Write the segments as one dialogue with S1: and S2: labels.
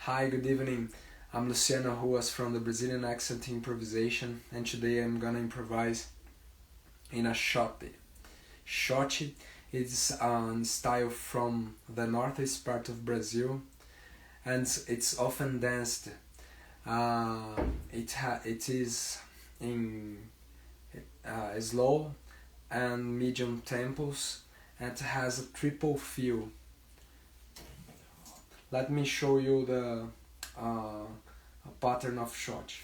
S1: Hi, good evening. I'm Luciano Ruas from the Brazilian Accent Improvisation, and today I'm gonna improvise in a xote. Xote is a style from the northeast part of Brazil, and it's often danced. It is in slow and medium tempos, and it has a triple feel. Let me show you the pattern of xote.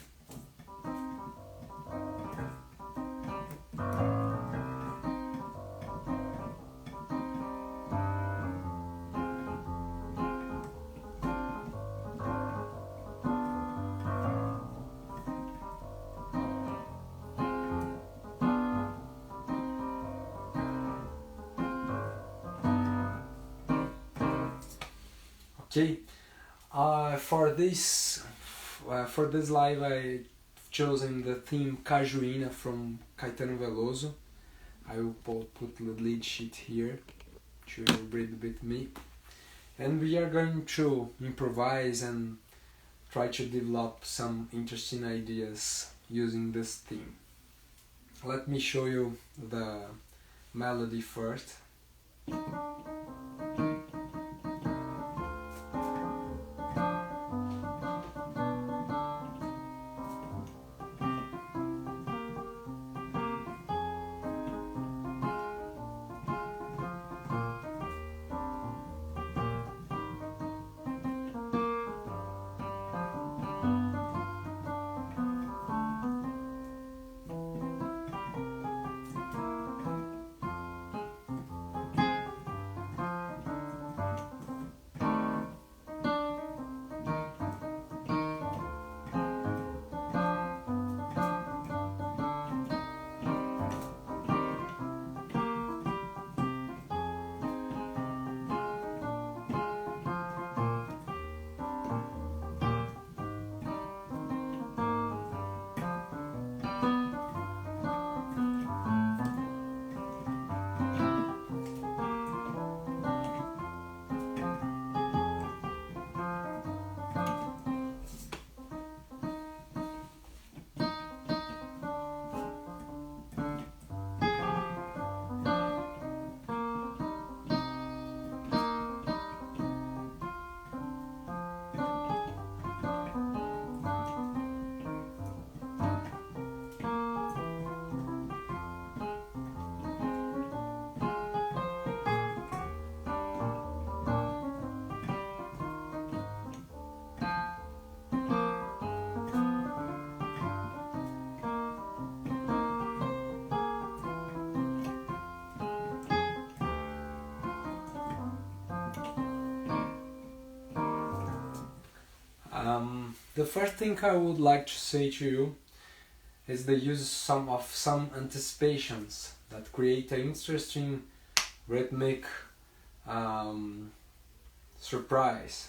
S1: Okay, for this live I chosen the theme Cajuína from Caetano Veloso. I will put the lead sheet here to read with me, and we are going to improvise and try to develop some interesting ideas using this theme. Let me show you the melody first. The first thing I would like to say to you is the use of some anticipations that create an interesting rhythmic surprise.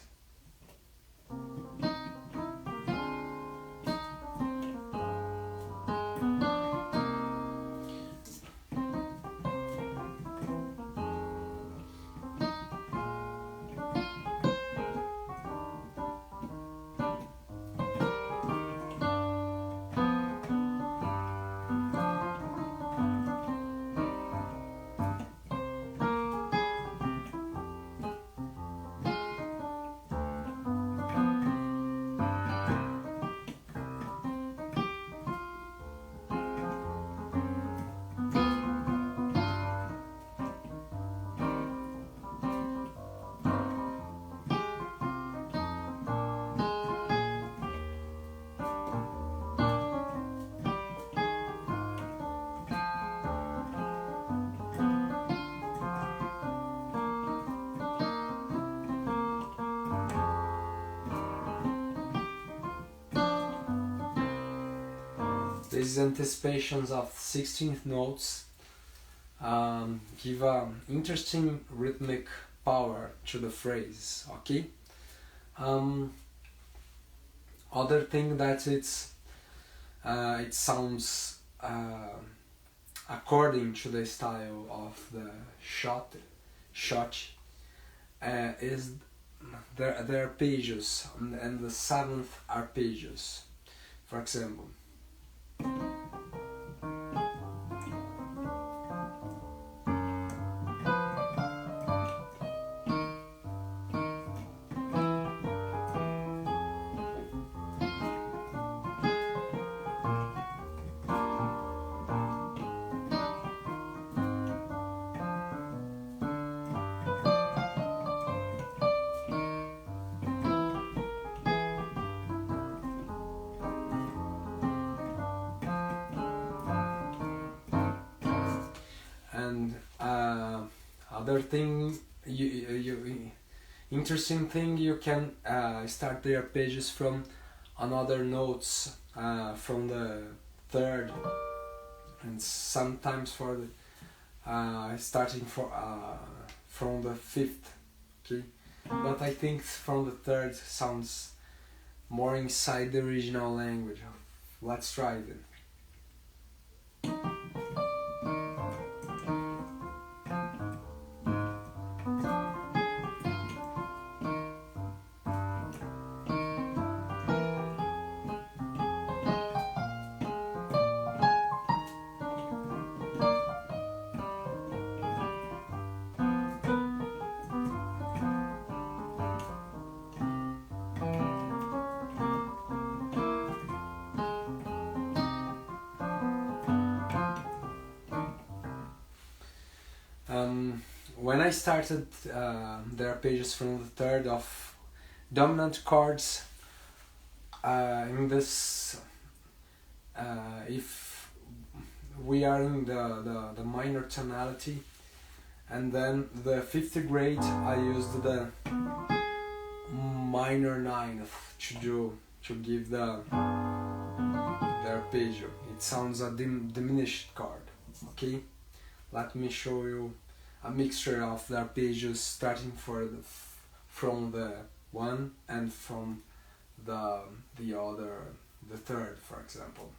S1: These anticipations of 16th notes give an interesting rhythmic power to the phrase, okay? Other thing that it sounds according to the style of the xote is the arpeggios and the seventh arpeggios. For example, and other thing, interesting thing, you can start the arpeggios from another notes, from the third, and sometimes for the starting from the fifth. Okay, but I think from the third sounds more inside the original language. Let's try it. When I started the arpeggios from the third of dominant chords, in this, if we are in the minor tonality, and then the fifth grade, I used the minor ninth to give the arpeggio. It sounds a diminished chord. Okay, let me show you a mixture of the arpeggios starting from the one and from the third, for example.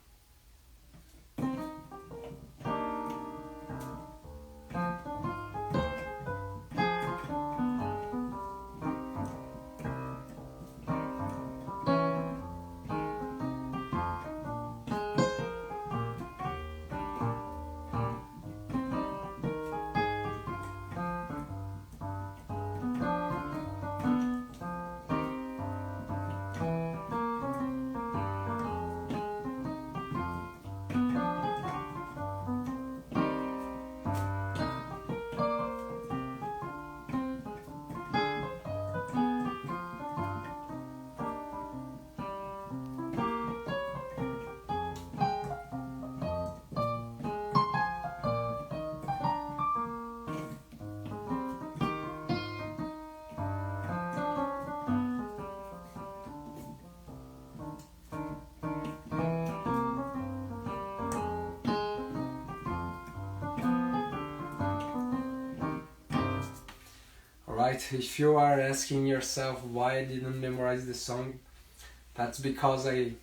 S1: Alright, if you are asking yourself why I didn't memorize the song, that's because I've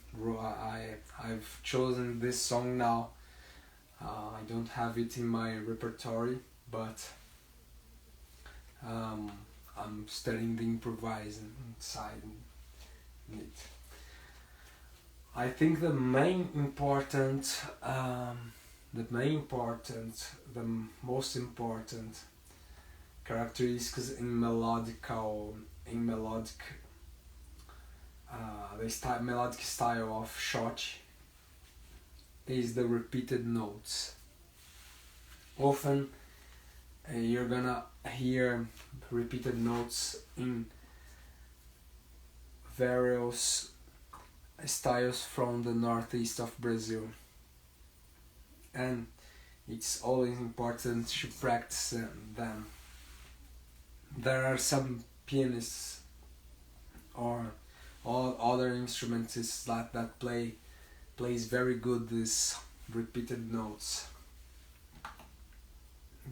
S1: chosen this song now. I don't have it in my repertoire, but I'm studying the improvising side in it. I think the most important characteristics in melodic style of xote is the repeated notes. Often you're gonna hear repeated notes in various styles from the northeast of Brazil, and it's always important to practice them. There are some pianists or all other instrumentists that plays very good these repeated notes.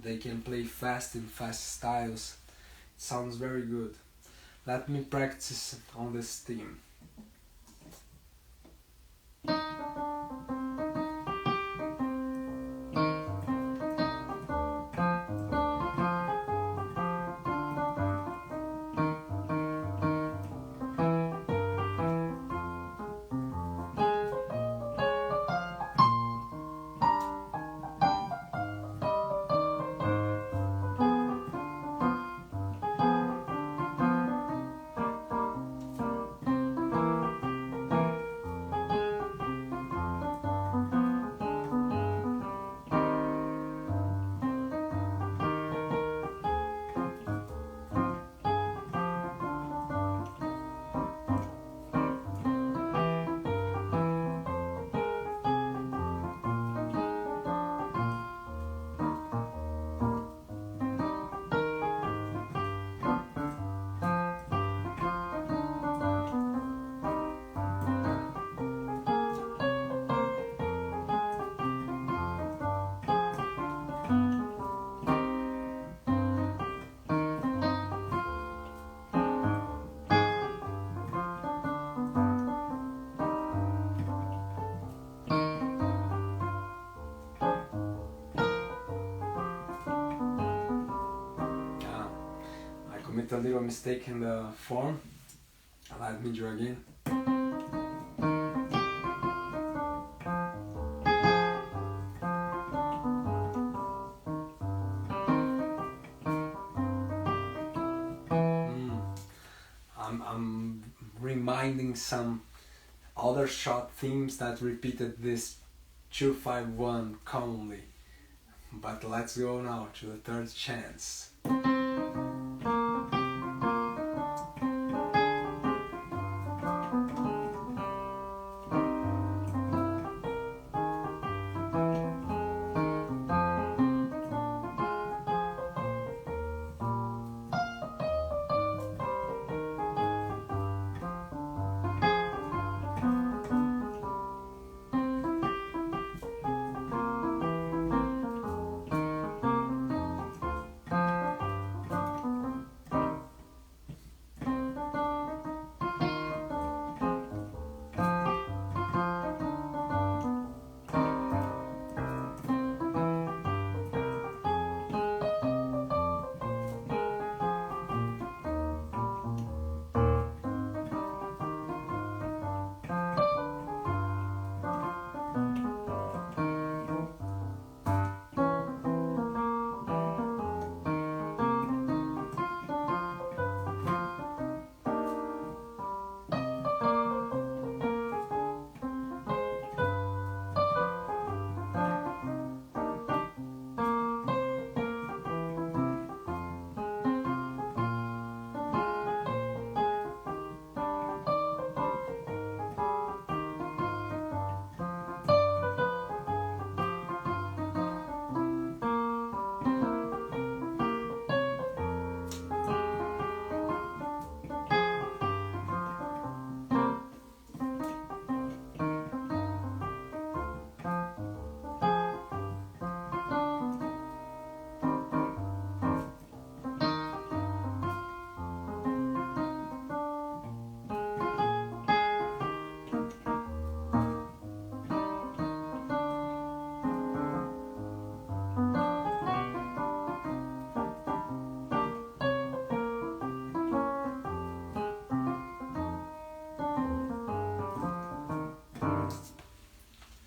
S1: They can play fast in fast styles. It sounds very good. Let me practice on this theme. with a little mistake in the form. Let me draw again. I'm reminding some other short themes that repeated this 2-5-1 commonly. But let's go now to the third chance.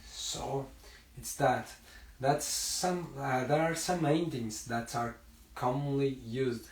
S1: So it's that's some there are some endings that are commonly used.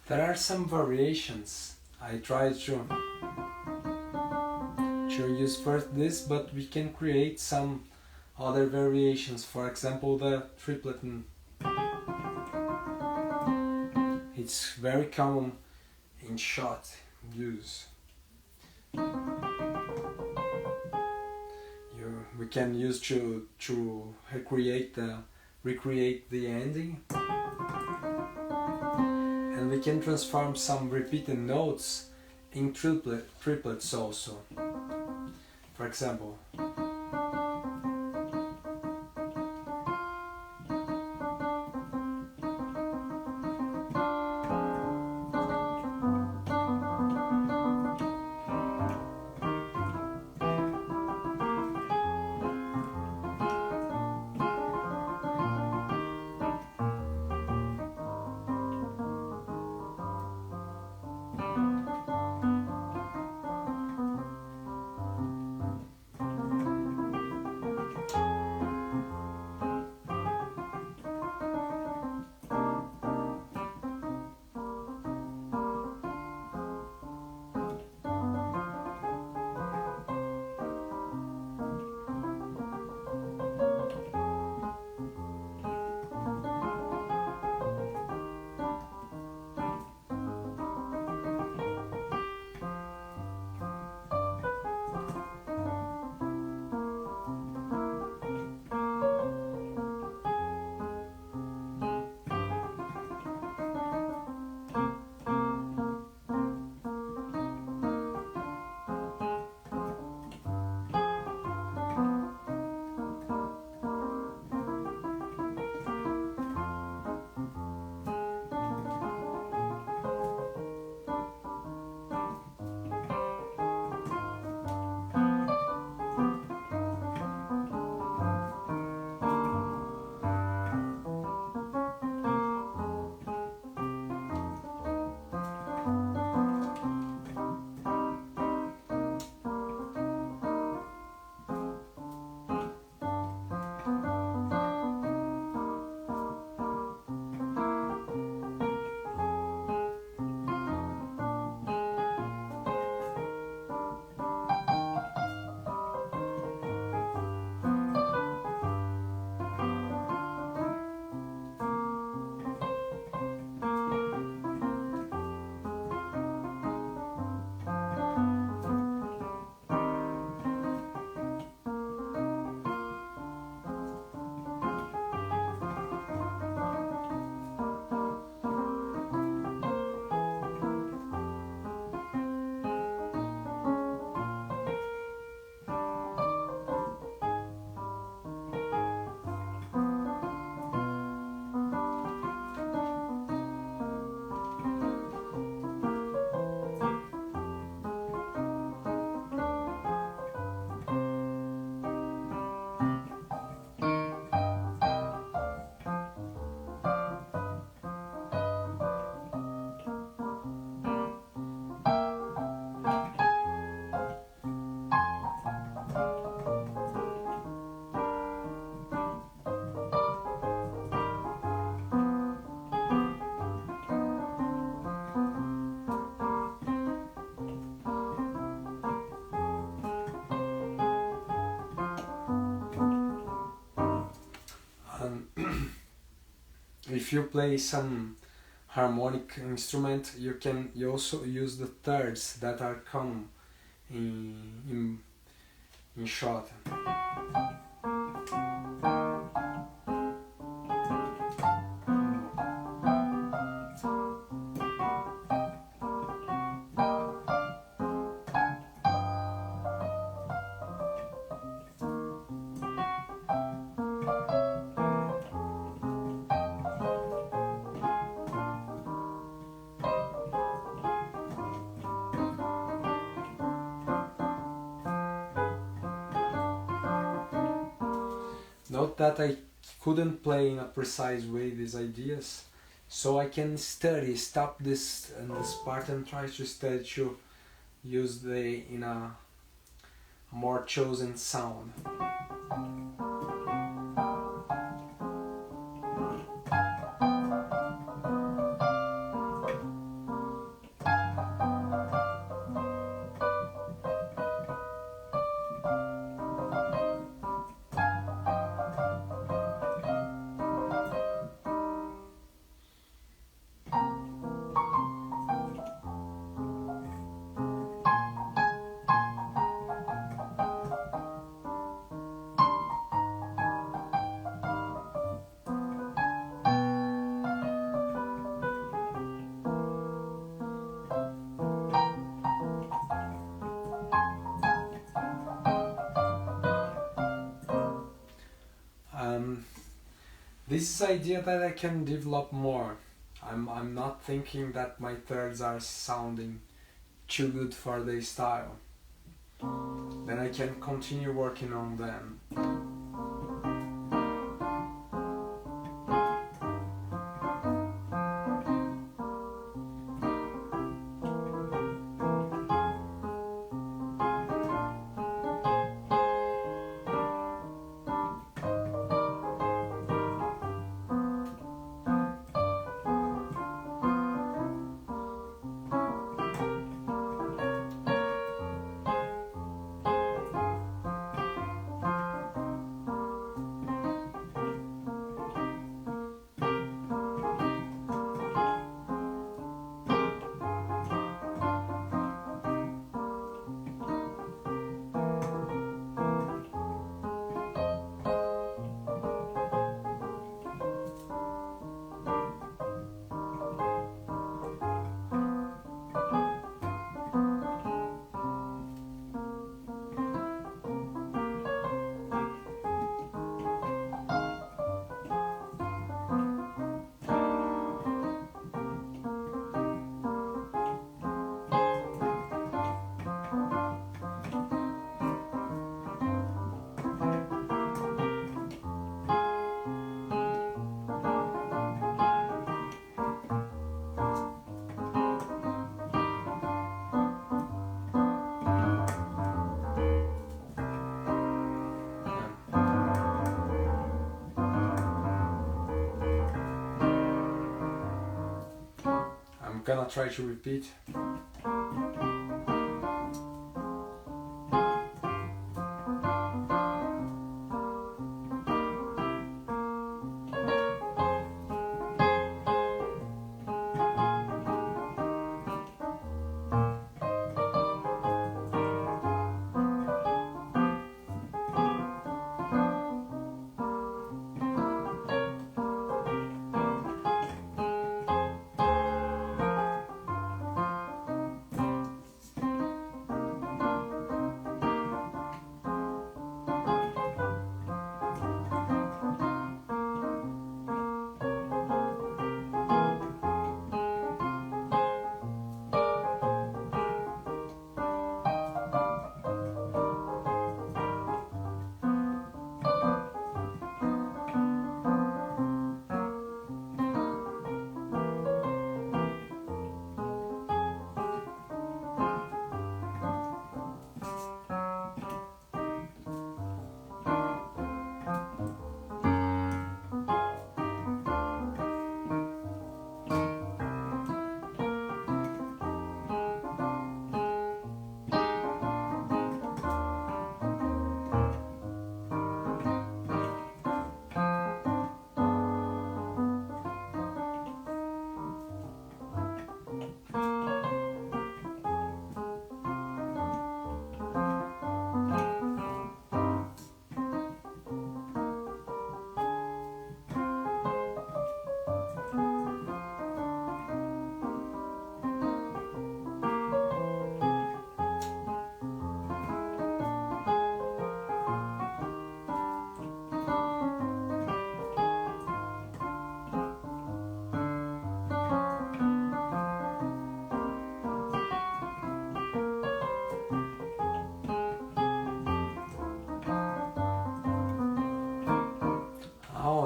S1: There are some variations. I tried to use first this, but we can create some other variations. For example, the triplet. It's very common in xote use. We can use to recreate the ending, and we can transform some repeated notes in triplets also. For example, if you play some harmonic instrument, you also use the thirds that are common in xote. Note that I couldn't play in a precise way these ideas, so I can stop this part and try to study to use in a more chosen sound. This idea that I can develop more. I'm not thinking that my thirds are sounding too good for the style. Then I can continue working on them. I'm gonna try to repeat.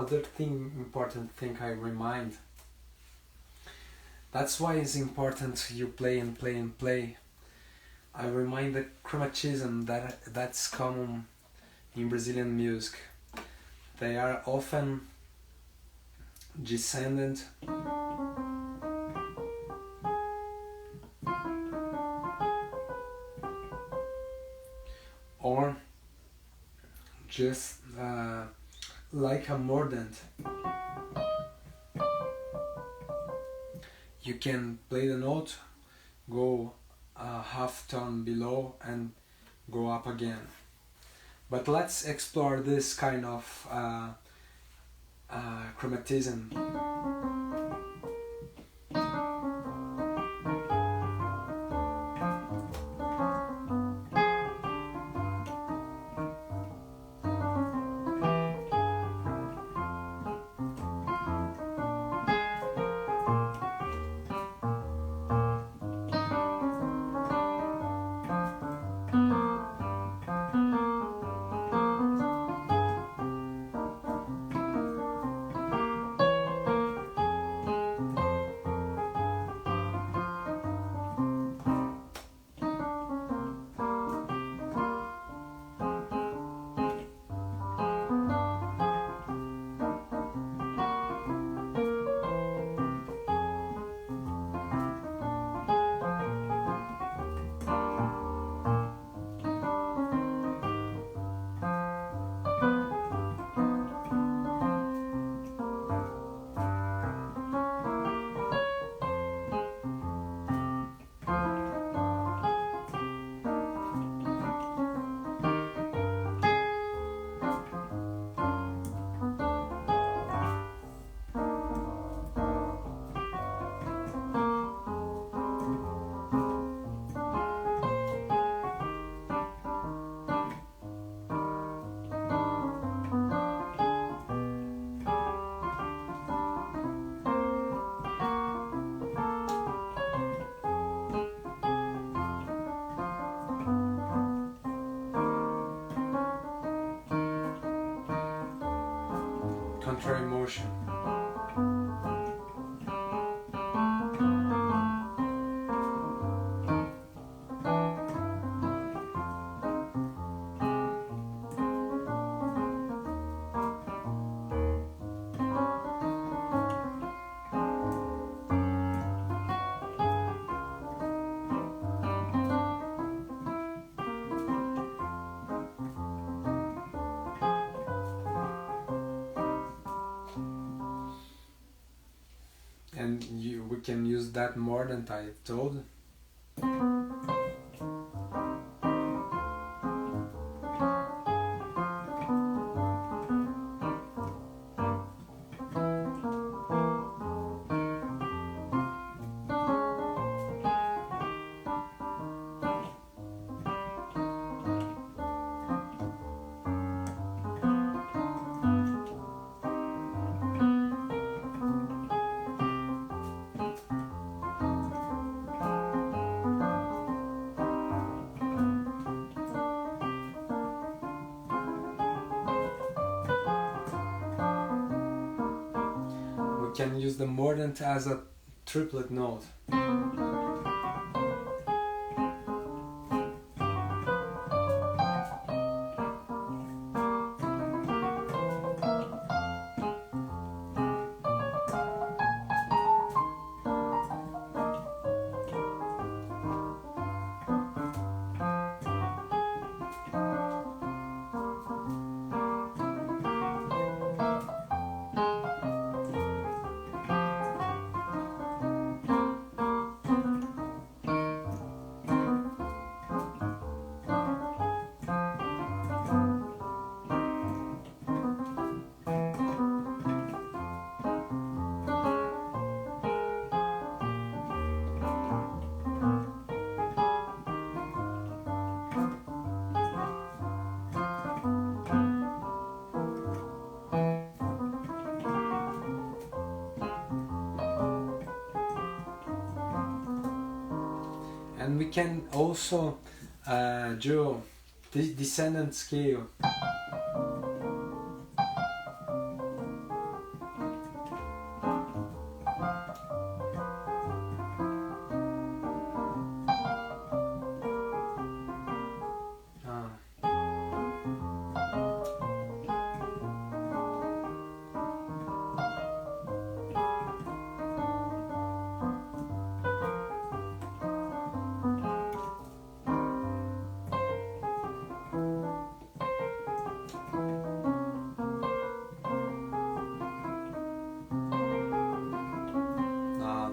S1: Other important thing I remind. That's why it's important you play and play and play. I remind the chromatism that's common in Brazilian music. They are often descendant or just like a mordant. You can play the note, go a half tone below and go up again. But let's explore this kind of chromatism. we can use that mordant I told. We can use the mordant as a triplet note. And we can also do this descendant scale.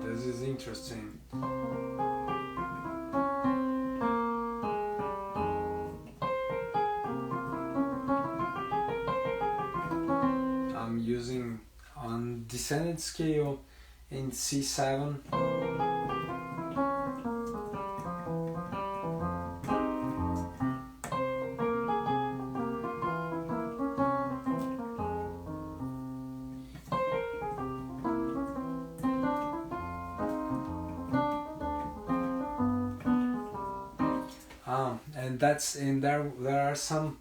S1: This is interesting. I'm using on descendant scale in C7. And that's in there. There are some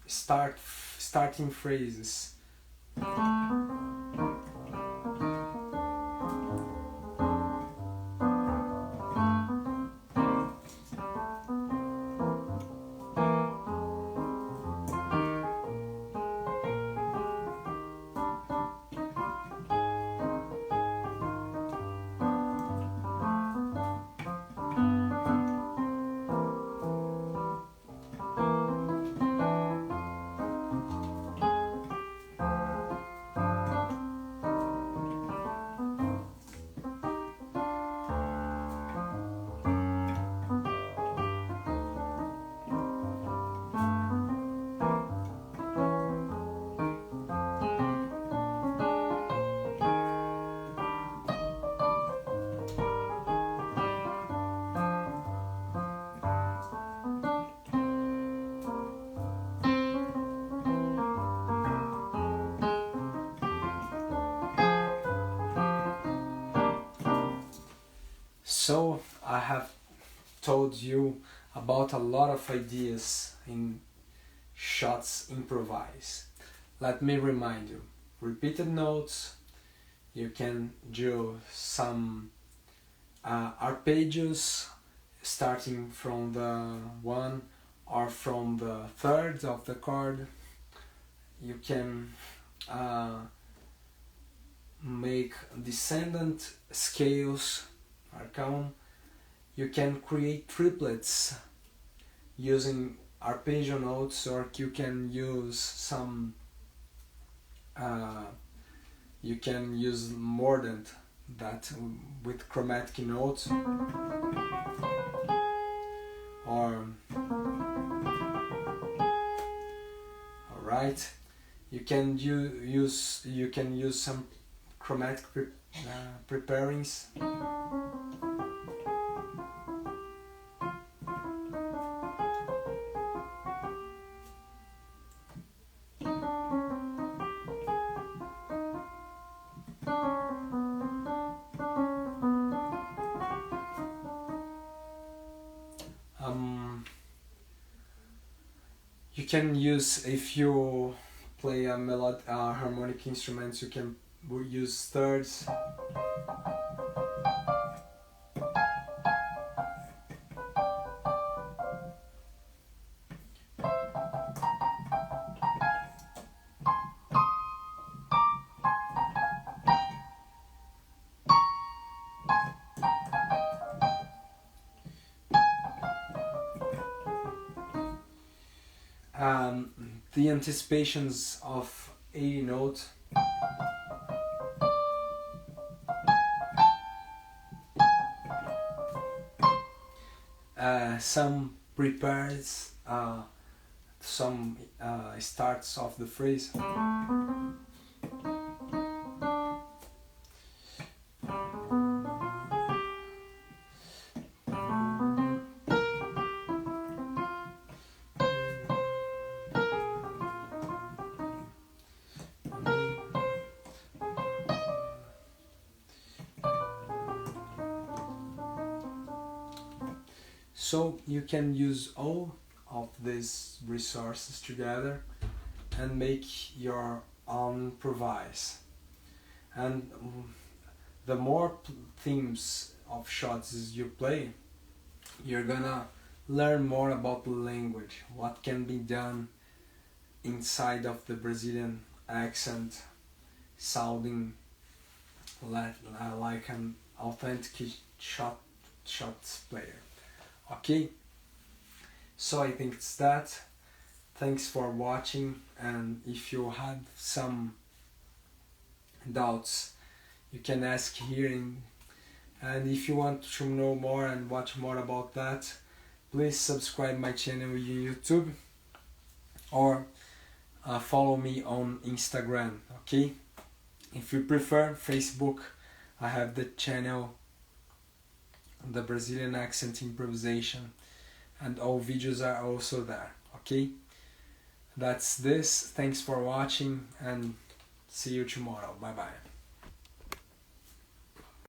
S1: starting phrases. So I have told you about a lot of ideas in xote's improvise. Let me remind you, repeated notes, you can do some arpeggios starting from the 1 or from the 3rd of the chord. You can make descendant scales, arcane. You can create triplets using arpeggio notes, or you can use some You can use more than that with chromatic notes, or alright, you can use some chromatic preparings. You can use, if you play a harmonic instruments, you can use thirds. The anticipations of 80 notes. Some prepares, some starts of the phrase. So you can use all of these resources together and make your own improvise. And the more themes of shots you play, you're gonna learn more about the language, what can be done inside of the Brazilian accent, sounding like an authentic shots player. Okay, so I think it's that. Thanks for watching, and if you had some doubts, you can ask here, and if you want to know more and watch more about that, please subscribe my channel on YouTube, or follow me on Instagram. Okay, if you prefer Facebook, I have the channel The Brazilian Accent Improvisation, and all videos are also there. Okay, that's this. Thanks for watching, and see you tomorrow. Bye bye.